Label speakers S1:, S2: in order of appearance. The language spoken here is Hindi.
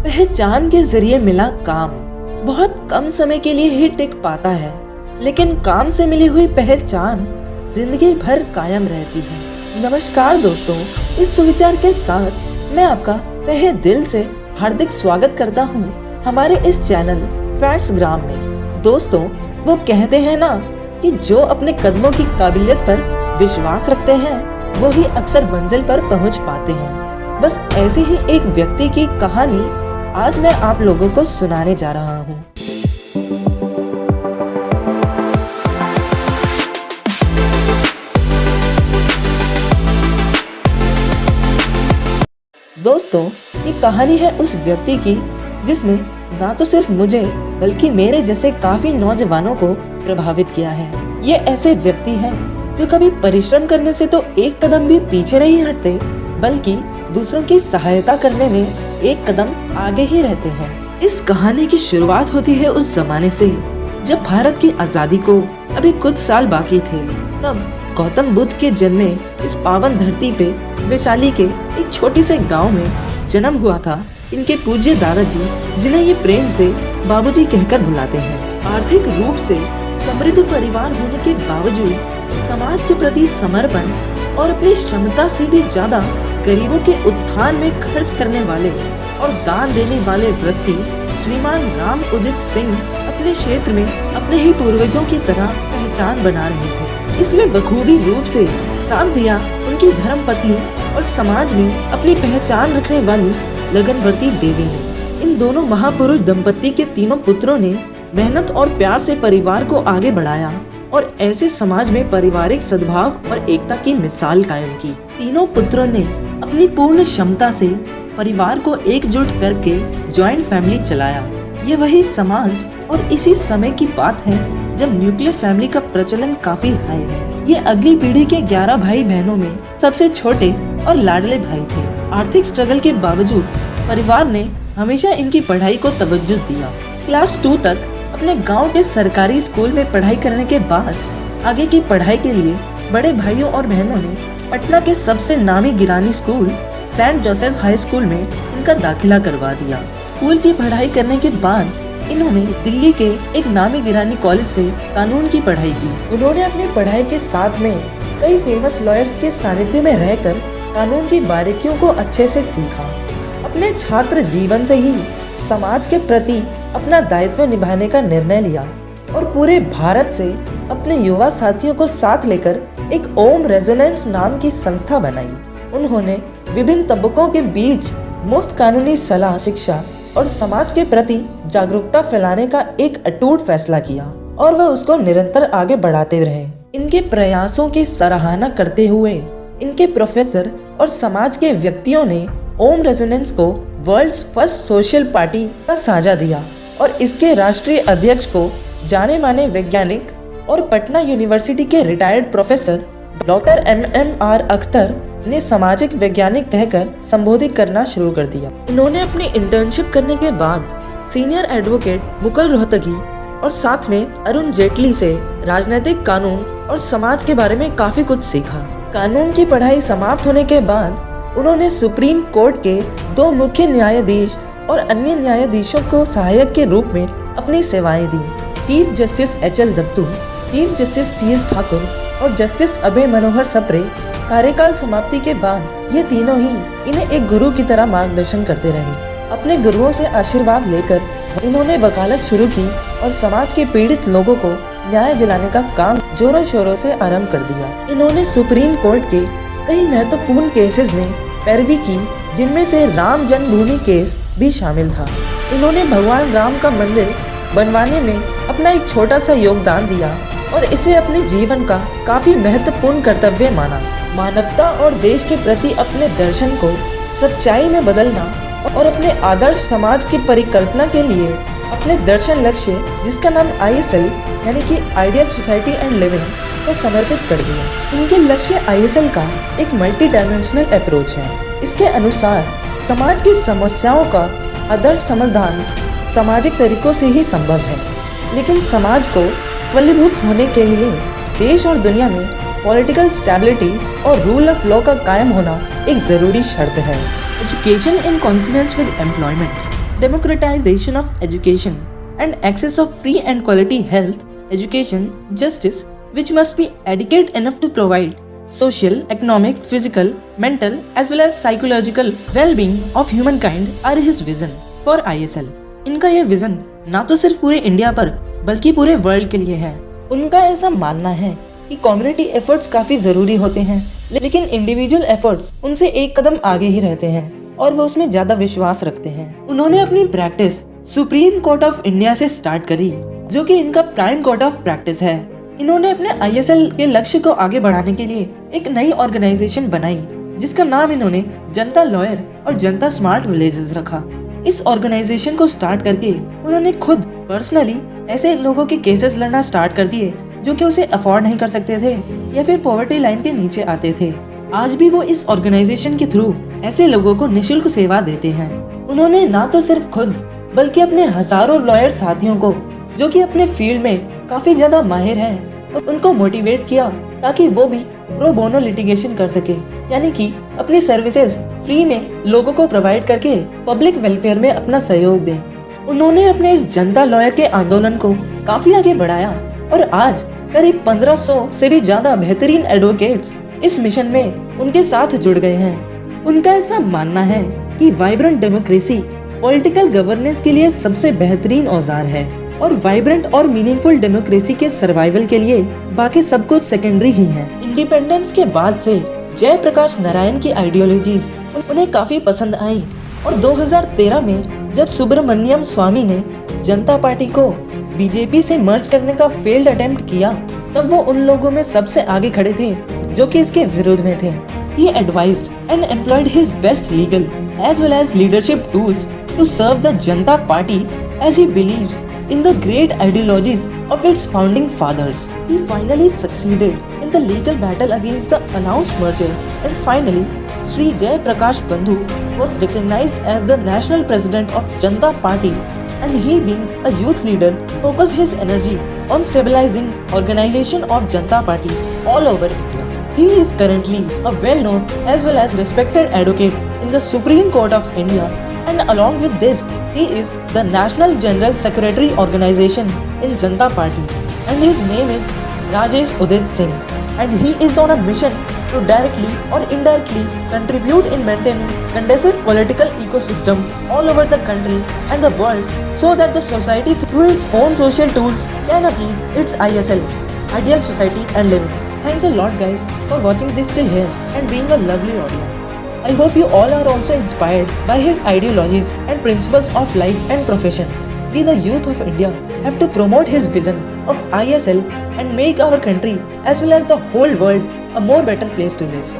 S1: पहचान के जरिए मिला काम बहुत कम समय के लिए ही टिक पाता है, लेकिन काम से मिली हुई पहचान जिंदगी भर कायम रहती है। नमस्कार दोस्तों, इस सुविचार के साथ मैं आपका तहे दिल से हार्दिक स्वागत करता हूँ हमारे इस चैनल फैक्ट्स ग्राम में। दोस्तों, वो कहते हैं ना कि जो अपने कदमों की काबिलियत पर विश्वास रखते हैं वो ही अक्सर मंजिल पर पहुँच पाते हैं। बस ऐसे ही एक व्यक्ति की कहानी आज मैं आप लोगों को सुनाने जा रहा हूँ। दोस्तों, ये कहानी है उस व्यक्ति की जिसने ना तो सिर्फ मुझे बल्कि मेरे जैसे काफी नौजवानों को प्रभावित किया है। ये ऐसे व्यक्ति हैं जो कभी परिश्रम करने से तो एक कदम भी पीछे नहीं हटते, बल्कि दूसरों की सहायता करने में एक कदम आगे ही रहते हैं। इस कहानी की शुरुआत होती है उस जमाने से जब भारत की आजादी को अभी कुछ साल बाकी थे। तब गौतम बुद्ध के जन्मे इस पावन धरती पे वैशाली के एक छोटे से गांव में जन्म हुआ था इनके पूज्य दादाजी, जिन्हें ये प्रेम से बाबूजी कहकर बुलाते हैं। आर्थिक रूप से समृद्ध परिवार होने के बावजूद समाज के प्रति समर्पण और अपनी क्षमता से भी ज्यादा गरीबों के उत्थान में खर्च करने वाले और दान देने वाले व्यक्ति श्रीमान राम उदित सिंह अपने क्षेत्र में अपने ही पूर्वजों की तरह पहचान बना रहे थे। इसमें बखूबी रूप से साथ दिया उनकी धर्म पत्नी और समाज में अपनी पहचान रखने वाली लगनवर्ती देवी ने। इन दोनों महापुरुष दंपत्ति के तीनों पुत्रों ने मेहनत और प्यार से परिवार को आगे बढ़ाया और ऐसे समाज में पारिवारिक सद्भाव और एकता की मिसाल कायम की। तीनों पुत्रों ने अपनी पूर्ण क्षमता से परिवार को एकजुट करके जॉइंट फैमिली चलाया। ये वही समाज और इसी समय की बात है जब न्यूक्लियर फैमिली का प्रचलन काफी हाई है। ये अगली पीढ़ी के 11 भाई बहनों में सबसे छोटे और लाडले भाई थे। आर्थिक स्ट्रगल के बावजूद परिवार ने हमेशा इनकी पढ़ाई को तवज्जो दिया। क्लास 2 तक अपने गांव के सरकारी स्कूल में पढ़ाई करने के बाद आगे की पढ़ाई के लिए बड़े भाइयों और बहनों ने पटना के सबसे नामी गिरानी school Saint Joseph high school में इनका दाखिला करवा दिया। स्कूल की पढ़ाई करने के बाद इन्होंने दिल्ली के एक नामी गिरानी कॉलेज से कानून की पढ़ाई की। उन्होंने अपनी पढ़ाई के साथ में कई फेमस लॉयर्स के सानिध्य में रहकर कानून की बारीकियों को अच्छे से सीखा। अपने छात्र जीवन से ही समाज के प्रति अपना दायित्व निभाने का निर्णय लिया और पूरे भारत से अपने युवा साथियों को साथ लेकर एक ओम रेजोनेंस नाम की संस्था बनाई। उन्होंने विभिन्न तबकों के बीच मुफ्त कानूनी सलाह, शिक्षा और समाज के प्रति जागरूकता फैलाने का एक अटूट फैसला किया और वह उसको निरंतर आगे बढ़ाते रहे। इनके प्रयासों की सराहना करते हुए इनके प्रोफेसर और समाज के व्यक्तियों ने ओम रेजोनेंस को वर्ल्ड्स फर्स्ट सोशल पार्टी का साझा दिया और इसके राष्ट्रीय अध्यक्ष को जाने माने वैज्ञानिक और पटना यूनिवर्सिटी के retired professor doctor MMR Akhtar ने सामाजिक वैज्ञानिक कहकर संबोधित करना शुरू कर दिया। इन्होंने अपनी इंटर्नशिप करने के बाद सीनियर एडवोकेट मुकुल रोहतगी और साथ में अरुण जेटली से राजनीतिक, कानून और समाज के बारे में काफी कुछ सीखा। कानून की पढ़ाई समाप्त होने के बाद उन्होंने सुप्रीम कोर्ट के 2 मुख्य न्यायाधीश और अन्य न्यायाधीशों को सहायक के रूप में अपनी सेवाएं दी। Chief justice HL Dattu, chief justice TS Thakur और जस्टिस अभय मनोहर सप्रे कार्यकाल समाप्ति के बाद ये तीनों ही इन्हें एक गुरु की तरह मार्गदर्शन करते रहे। अपने गुरुओं से आशीर्वाद लेकर इन्होंने वकालत शुरू की और समाज के पीड़ित लोगों को न्याय दिलाने का काम जोरों शोरों से आरंभ कर दिया। इन्होंने सुप्रीम कोर्ट के कई महत्वपूर्ण केसेस में पैरवी की, जिनमें से राम जन्मभूमि केस भी शामिल था। इन्होंने भगवान राम का मंदिर बनवाने में अपना एक छोटा सा योगदान दिया और इसे अपने जीवन का काफी महत्वपूर्ण कर्तव्य माना। मानवता और देश के प्रति अपने दर्शन को सच्चाई में बदलना और अपने आदर्श समाज की परिकल्पना के लिए अपने दर्शन लक्ष्य, जिसका नाम ISL यानी कि आइडियल सोसाइटी एंड लिविंग, को समर्पित कर दिया। इनके लक्ष्य ISL का एक मल्टी डायमेंशनल अप्रोच है। इसके अनुसार समाज की समस्याओं का आदर्श समाधान सामाजिक तरीकों से ही संभव है, लेकिन समाज को फलीभूत होने के लिए देश और दुनिया में पॉलिटिकल स्टेबिलिटी और रूल ऑफ लॉ का कायम होना एक जरूरी शर्त है। Education in consonance with employment democratization of education, and access of free and quality health, education, justice, which must be adequate enough to provide social, economic, physical, mental, as well as psychological well-being of humankind are his vision for ISL. इनका यह विजन ना तो सिर्फ पूरे इंडिया पर बल्कि पूरे वर्ल्ड के लिए है। उनका ऐसा मानना है कि कम्युनिटी एफर्ट्स काफी जरूरी होते हैं, लेकिन इंडिविजुअल एफर्ट्स उनसे एक कदम आगे ही रहते हैं और वो उसमें ज्यादा विश्वास रखते हैं। उन्होंने अपनी practice supreme court of India से स्टार्ट करी, जो कि इनका प्राइम कोर्ट ऑफ प्रैक्टिस है। इन्होंने अपने ISL के लक्ष्य को आगे बढ़ाने के लिए एक नई ऑर्गेनाइजेशन बनाई, जिसका नाम इन्होंने जनता लॉयर और जनता स्मार्ट विलेजेस रखा। इस ऑर्गेनाइजेशन को स्टार्ट करके उन्होंने खुद पर्सनली ऐसे लोगों के केसेस लड़ना स्टार्ट कर दिए जो कि उसे अफोर्ड नहीं कर सकते थे या फिर पॉवर्टी लाइन के नीचे आते थे। आज भी वो इस ऑर्गेनाइजेशन के थ्रू ऐसे लोगों को निशुल्क सेवा देते हैं। उन्होंने ना तो सिर्फ खुद बल्कि अपने हजारों लॉयर साथियों को, जो कि अपने फील्ड में काफी ज्यादा माहिर हैं, उनको मोटिवेट किया ताकि वो भी प्रो बोनो लिटिगेशन कर सके, यानी कि अपनी सर्विसेज फ्री में लोगों को प्रोवाइड करके पब्लिक वेलफेयर में अपना सहयोग दें। उन्होंने अपने इस जनता लॉयर के आंदोलन को काफी आगे बढ़ाया और आज करीब 1500 से भी ज्यादा बेहतरीन एडवोकेट्स इस मिशन में उनके साथ जुड़ गए हैं। उनका ऐसा मानना है कि वाइब्रेंट डेमोक्रेसी पॉलिटिकल गवर्नेंस के लिए सबसे बेहतरीन औजार है और वाइब्रेंट और मीनिंगफुल डेमोक्रेसी के सर्वाइवल के लिए बाकी सब कुछ सेकेंडरी ही है। इंडिपेंडेंस के बाद से जयप्रकाश नारायण की आइडियोलॉजीज उन्हें काफी पसंद आई और 2013 में जब सुब्रमण्यम स्वामी ने जनता पार्टी को बीजेपी से मर्ज करने का फेल्ड अटेम्प्ट किया, तब वो उन लोगों में सबसे आगे खड़े थे जो कि इसके विरोध में थे। He advised and employed his best legal as well as leadership tools to serve the Janata Party as he believes in the great ideologies of its founding fathers. He finally succeeded in the legal battle against the announced merger, and finally, Sri Jai Prakash Bandhu was recognized as the national president of Janata Party, and he, being a youth leader, focused his energy on stabilizing organization of Janata Party all over India. He is currently a well-known as well as respected advocate in the Supreme Court of India, and along with this, he is the National General Secretary organization in Janata Party, and his name is Rajesh Udit Singh, and he is on a mission to directly or indirectly contribute in maintaining conducive political ecosystem all over the country and the world, so that the society through its own social tools can achieve its ISL, ideal society and living. Thanks a lot guys for watching this till here and being a lovely audience. I hope you all are also inspired by his ideologies and principles of life and profession. We the youth of India have to promote his vision of ISL and make our country as well as the whole world a more better place to live.